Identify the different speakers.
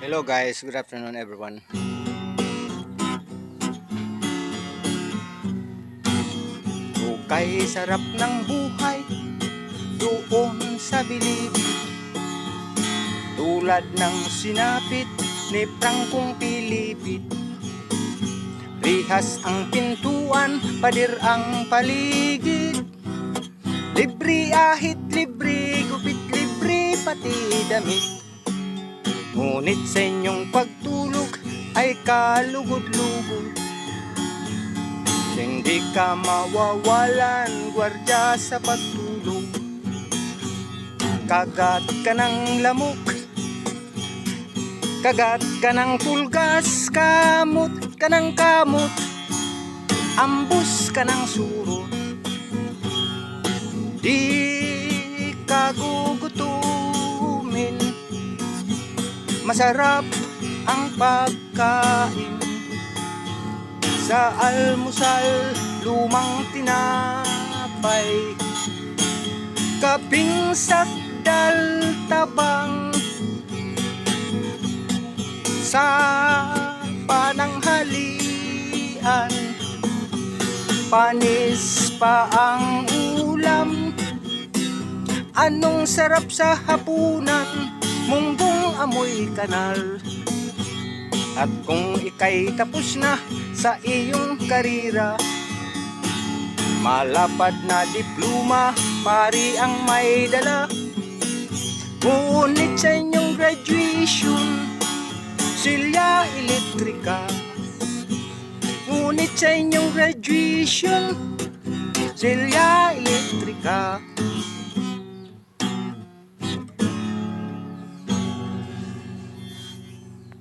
Speaker 1: Hello guys, good afternoon everyone. Kay sarap ng buhay doon sa bilib, tulad ng sinapit ni Prangkong Pilipit. Rihas ang pintuan, pader ang paligid, libre ahit, libre gupit, libre pati damit. Ngunit sa inyong pagtulog ay kalugod-lugod, hindi ka mawawalan gwardya sa pagtulog. Kagat ka ng lamok, kagat ka ng pulgas, kamot ka ng kamot, ambus ka ng surot. Di ka gugutumin, masarap ang pagkain. Sa almusal, lumang tinapay, kaping sakdal tabang. Sa pananghalian, panis pa ang ulam. Anong sarap sa hapunan, munggong amoy kanal. At kung ika'y tapos na sa iyong karira, malapad na diploma, pari ang may dala. Ngunit sa inyong graduation, silya elektrika. Ngunit sa inyong graduation, silya elektrika.